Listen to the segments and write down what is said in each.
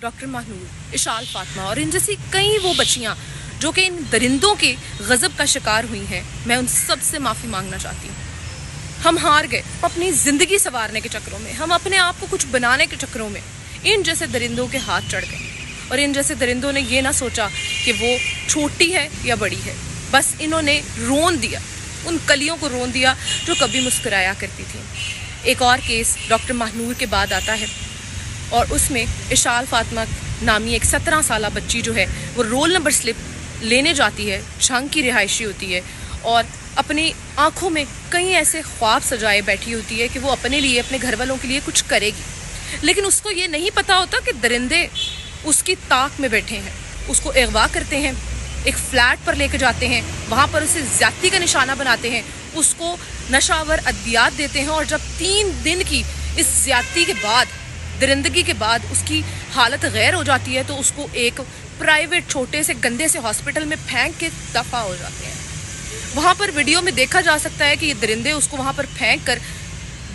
Doctor Mahnoor, Ishal Fatima और इन जैसी कई वो बच्चियाँ जो कि इन दरिंदों के गज़ब का शिकार हुई हैं, मैं उन सब से माफ़ी मांगना चाहती हूँ। हम हार गए अपनी ज़िंदगी संवारने के चक्करों में, हम अपने आप को कुछ बनाने के चक्करों में इन जैसे दरिंदों के हाथ चढ़ गए। और इन जैसे दरिंदों ने ये ना सोचा कि वो छोटी है या बड़ी है, बस इन्होंने रोन दिया, उन कलियों को रोन दिया जो कभी मुस्कुराया करती थी। एक और केस डॉक्टर महनूर के बाद आता है और उसमें इशाल फातिमा नामी एक 17 साला बच्ची जो है वो रोल नंबर स्लिप लेने जाती है, झंग की रिहायशी होती है और अपनी आंखों में कई ऐसे ख्वाब सजाए बैठी होती है कि वो अपने लिए, अपने घर वालों के लिए कुछ करेगी। लेकिन उसको ये नहीं पता होता कि दरिंदे उसकी ताक में बैठे हैं, उसको अगवा करते हैं, एक फ्लैट पर लेकर जाते हैं, वहाँ पर उसे ज़्यादती का निशाना बनाते हैं, उसको नशावर अद्वियात देते हैं और जब 3 दिन की इस ज़्यादती के बाद, दरिंदगी के बाद उसकी हालत गैर हो जाती है तो उसको एक प्राइवेट छोटे से गंदे से हॉस्पिटल में फेंक के दफा हो जाते हैं। वहाँ पर वीडियो में देखा जा सकता है कि ये दरिंदे उसको वहाँ पर फेंक कर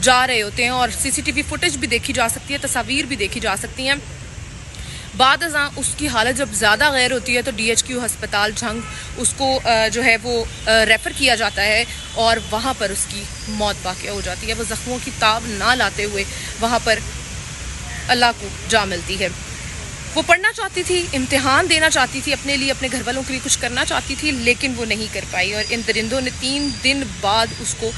जा रहे होते हैं और CCTV फुटेज भी देखी जा सकती है, तस्वीर भी देखी जा सकती हैं। बाद अज़ां उसकी हालत जब ज़्यादा गैर होती है तो DHQ हस्पताल झंग उसको जो है वो रेफ़र किया जाता है और वहाँ पर उसकी मौत वाक़या हो जाती है। वो ज़ख्मों की ताब ना लाते हुए वहाँ पर अल्लाह को जा मिलती है। वो पढ़ना चाहती थी, इम्तिहान देना चाहती थी, अपने लिए, अपने घर वालों के लिए कुछ करना चाहती थी, लेकिन वो नहीं कर पाई और इन दरिंदों ने 3 दिन बाद उसको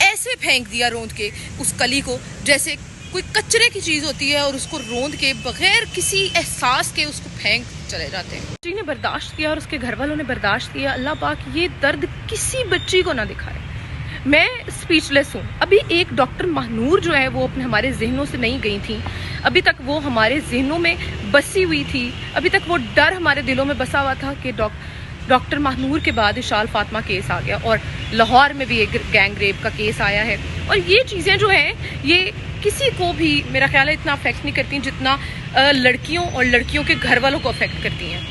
ऐसे फेंक दिया रोंद के उस कली को जैसे कोई कचरे की चीज़ होती है और उसको रोंद के बगैर किसी एहसास के उसको फेंक चले जाते हैं। बच्ची ने बर्दाश्त किया और उसके घर वालों ने बर्दाश्त किया। अल्लाह पाक ये दर्द किसी बच्ची को ना दिखाए। मैं स्पीचलेस हूँ। अभी एक डॉक्टर महनूर जो है वो अपने हमारे जहनों से नहीं गई थी, अभी तक वो हमारे जहनों में बसी हुई थी, अभी तक वो डर हमारे दिलों में बसा हुआ था कि डॉक्टर महनूर के बाद इशाल फातिमा केस आ गया और लाहौर में भी एक गैंग रेप का केस आया है। और ये चीज़ें जो हैं ये किसी को भी मेरा ख्याल है इतना अफेक्ट नहीं करती जितना लड़कियों और लड़कियों के घर वालों को अफेक्ट करती हैं।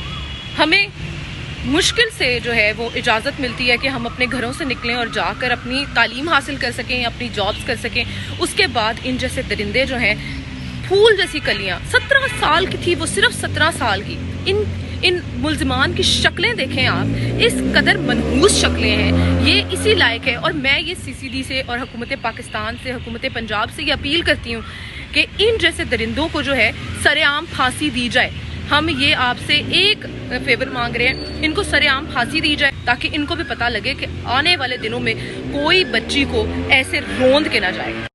हमें मुश्किल से जो है वो इजाज़त मिलती है कि हम अपने घरों से निकलें और जाकर अपनी तालीम हासिल कर सकें, अपनी जॉब्स कर सकें। उसके बाद इन जैसे दरिंदे जो हैं, फूल जैसी कलियां, 17 साल की थी वो, सिर्फ 17 साल की। इन मुल्ज़िमान की शक्लें देखें आप, इस कदर मनहूस शक्लें हैं, ये इसी लायक है। और मैं ये CCD से और हुकूमत पाकिस्तान से, हुकूमत पंजाब से ये अपील करती हूँ कि इन जैसे दरिंदों को जो है सरेआम फांसी दी जाए। हम ये आपसे एक फेवर मांग रहे हैं, इनको सरेआम फांसी दी जाए ताकि इनको भी पता लगे कि आने वाले दिनों में कोई बच्ची को ऐसे रोंद के ना जाए।